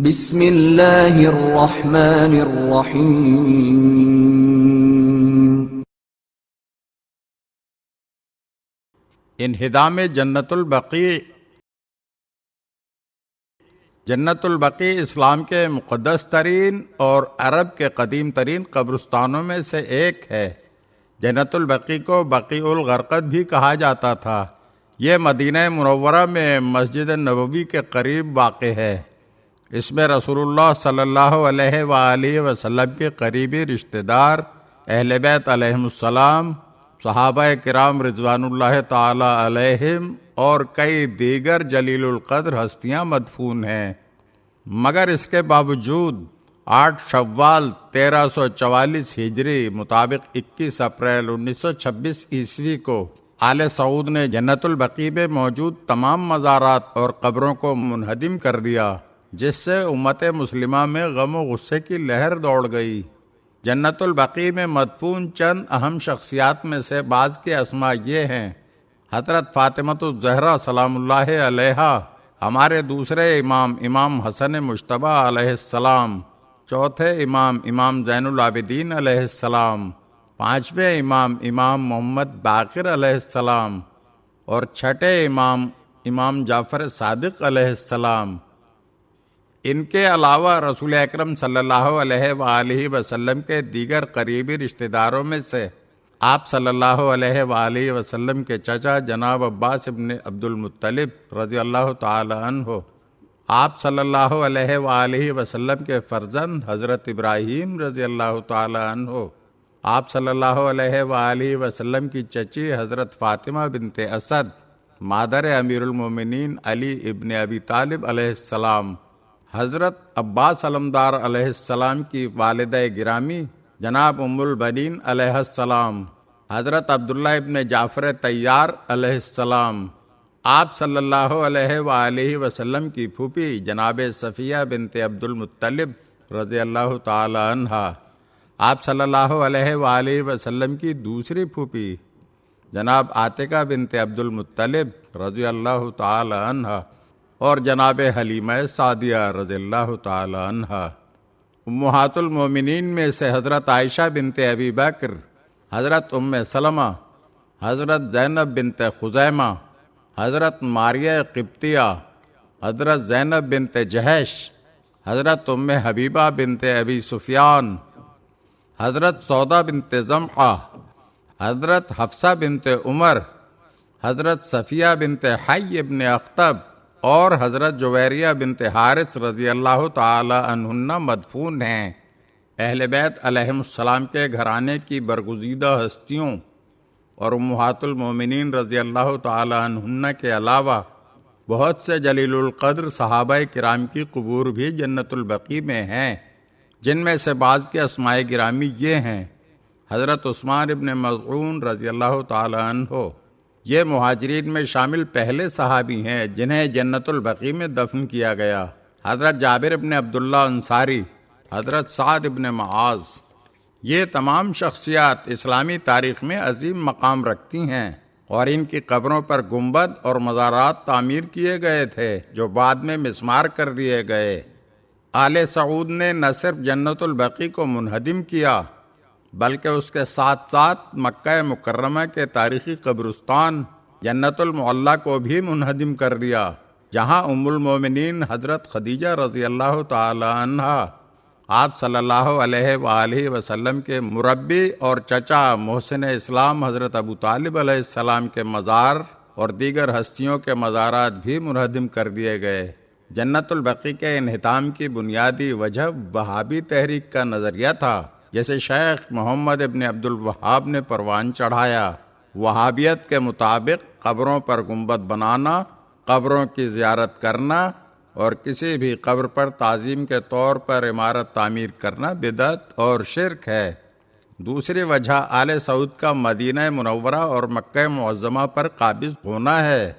بسم اللہ الرحمن الرحیم۔ انہدام جنت البقیع۔ جنت البقیع اسلام کے مقدس ترین اور عرب کے قدیم ترین قبرستانوں میں سے ایک ہے۔ جنت البقیع کو بقیع الغرقد بھی کہا جاتا تھا۔ یہ مدینہ منورہ میں مسجد نبوی کے قریب واقع ہے۔ اس میں رسول اللہ صلی اللہ علیہ وآلہ وسلم کے قریبی رشتہ دار، اہل بیت علیہم السلام، صحابہ کرام رضوان اللہ تعالی علیہم اور کئی دیگر جلیل القدر ہستیاں مدفون ہیں۔ مگر اس کے باوجود 8 شوال 1344 ہجری مطابق 21 اپریل 1926 عیسوی کو آل سعود نے جنت البقیع میں موجود تمام مزارات اور قبروں کو منہدم کر دیا، جس سے امت مسلمہ میں غم و غصے کی لہر دوڑ گئی۔ جنت البقیع میں مدفون چند اہم شخصیات میں سے بعض کے اسماء یہ ہیں: حضرت فاطمۃ الزہرا سلام اللہ علیہا، ہمارے دوسرے امام حسن مجتبیٰ علیہ السلام، چوتھے امام زین العابدین علیہ السلام، پانچویں امام محمد باقر علیہ السلام اور چھٹے امام جعفر صادق علیہ السلام۔ ان کے علاوہ رسول اکرم صلی اللہ علیہ وآلہ وسلم کے دیگر قریبی رشتہ داروں میں سے آپ صلی اللہ علیہ وآلہ وسلم کے چچا جناب عباس ابن عبد المطلب رضی اللہ تعالی عنہ، آپ صلی اللہ علیہ وآلہ وسلم کے فرزند حضرت ابراہیم رضی اللہ تعالی عنہ، آپ صلی اللہ علیہ وآلہ وسلم کی چچی حضرت فاطمہ بنت اسد، مادر امیر المومنین علی ابن ابی طالب علیہ السلام، حضرت عباس علمدار علیہ السلام کی والدہ گرامی جناب ام البنین علیہ السلام، حضرت عبداللہ ابن جعفر طیار علیہ السلام، آپ صلی اللہ علیہ وآلہ وسلم کی پھوپھی جناب صفیہ بنت عبد المطلب رضی اللہ تعالی عنہا، آپ صلی اللہ علیہ وآلہ وسلم کی دوسری پھوپھی جناب عاتقہ بنت عبد المطلب رضی اللہ تعالی عنہا اور جناب حلیمہ سعدیہ رضی اللہ تعالی عنہا۔ امہات المومنین میں سے حضرت عائشہ بنت ابی بکر، حضرت ام سلمہ، حضرت زینب بنت خزیمہ، حضرت ماریہ قبطیہ، حضرت زینب بنت جہش، حضرت ام حبیبہ بنت ابی سفیان، حضرت سودا بنت زمعہ، حضرت حفصہ بنت عمر، حضرت صفیہ بنت حی ابن اخطب اور حضرت جویریہ بنت حارث رضی اللہ تعالی عنہن مدفون ہیں۔ اہل بیت علیہم السلام کے گھرانے کی برگزیدہ ہستیوں اور امہات المومنین رضی اللہ تعالی عنہن کے علاوہ بہت سے جلیل القدر صحابہ کرام کی قبور بھی جنت البقیع میں ہیں، جن میں سے بعض کے اسماء گرامی یہ ہیں: حضرت عثمان ابن مظعون رضی اللہ تعالی عنہ، یہ مہاجرین میں شامل پہلے صحابی ہیں جنہیں جنت البقیع میں دفن کیا گیا۔ حضرت جابر ابن عبداللہ انصاری، حضرت سعد ابن معاذ، یہ تمام شخصیات اسلامی تاریخ میں عظیم مقام رکھتی ہیں اور ان کی قبروں پر گنبد اور مزارات تعمیر کیے گئے تھے جو بعد میں مسمار کر دیے گئے۔ آل سعود نے نہ صرف جنت البقیع کو منہدم کیا بلکہ اس کے ساتھ ساتھ مکہ مکرمہ کے تاریخی قبرستان جنت المعلیٰ کو بھی منہدم کر دیا، جہاں ام المومنین حضرت خدیجہ رضی اللہ تعالی عنہا، آپ صلی اللہ علیہ وآلہ وسلم کے مربی اور چچا محسن اسلام حضرت ابو طالب علیہ السلام کے مزار اور دیگر ہستیوں کے مزارات بھی منہدم کر دیے گئے۔ جنت البقیع کے انہدام کی بنیادی وجہ وہابی تحریک کا نظریہ تھا، جسے شیخ محمد ابن عبد الوہاب نے پروان چڑھایا۔ وہابیت کے مطابق قبروں پر گنبد بنانا، قبروں کی زیارت کرنا اور کسی بھی قبر پر تعظیم کے طور پر عمارت تعمیر کرنا بدعت اور شرک ہے۔ دوسری وجہ آل سعود کا مدینہ منورہ اور مکہ معظمہ پر قابض ہونا ہے۔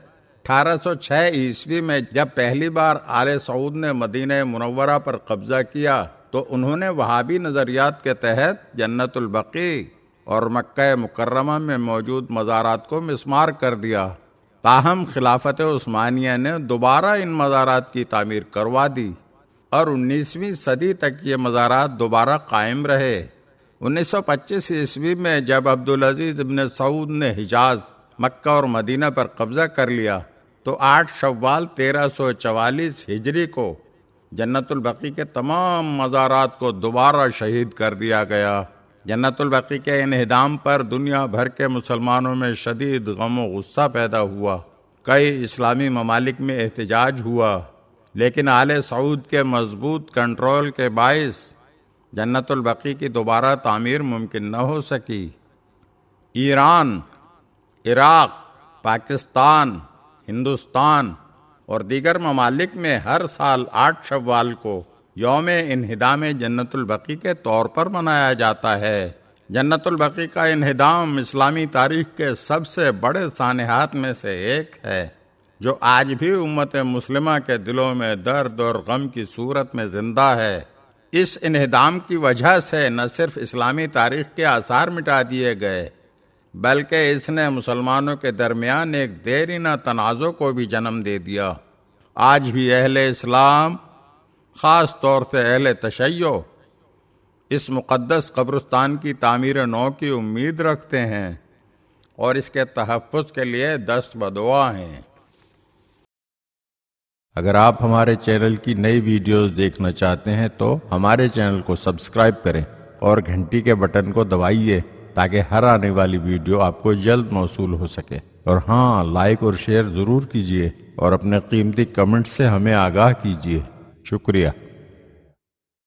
1806 عیسوی میں جب پہلی بار آل سعود نے مدینہ منورہ پر قبضہ کیا تو انہوں نے وہابی نظریات کے تحت جنت البقیع اور مکہ مکرمہ میں موجود مزارات کو مسمار کر دیا۔ تاہم خلافت عثمانیہ نے دوبارہ ان مزارات کی تعمیر کروا دی۔ اور 19ویں صدی تک یہ مزارات دوبارہ قائم رہے۔ 1925 عیسوی میں جب عبدالعزیز ابن سعود نے حجاز، مکہ اور مدینہ پر قبضہ کر لیا تو 8 شوال 1344 ہجری کو جنت البقیع کے تمام مزارات کو دوبارہ شہید کر دیا گیا۔ جنت البقیع کے انہدام پر دنیا بھر کے مسلمانوں میں شدید غم و غصہ پیدا ہوا۔ کئی اسلامی ممالک میں احتجاج ہوا، لیکن آل سعود کے مضبوط کنٹرول کے باعث جنت البقیع کی دوبارہ تعمیر ممکن نہ ہو سکی۔ ایران، عراق، پاکستان، ہندوستان اور دیگر ممالک میں ہر سال 8 شوال کو یوم انہدام جنت البقیع کے طور پر منایا جاتا ہے۔ جنت البقیع کا انہدام اسلامی تاریخ کے سب سے بڑے سانحات میں سے ایک ہے، جو آج بھی امت مسلمہ کے دلوں میں درد اور غم کی صورت میں زندہ ہے۔ اس انہدام کی وجہ سے نہ صرف اسلامی تاریخ کے آثار مٹا دیے گئے، بلکہ اس نے مسلمانوں کے درمیان ایک دیرینہ تنازع کو بھی جنم دے دیا۔ آج بھی اہل اسلام، خاص طور سے اہل تشیع، اس مقدس قبرستان کی تعمیر نو کی امید رکھتے ہیں اور اس کے تحفظ کے لیے دست بدعا ہیں۔ اگر آپ ہمارے چینل کی نئی ویڈیوز دیکھنا چاہتے ہیں تو ہمارے چینل کو سبسکرائب کریں اور گھنٹی کے بٹن کو دبائیے تاکہ ہر آنے والی ویڈیو آپ کو جلد موصول ہو سکے۔ اور ہاں، لائک اور شیئر ضرور کیجیے اور اپنے قیمتی کمنٹ سے ہمیں آگاہ کیجیے۔ شکریہ۔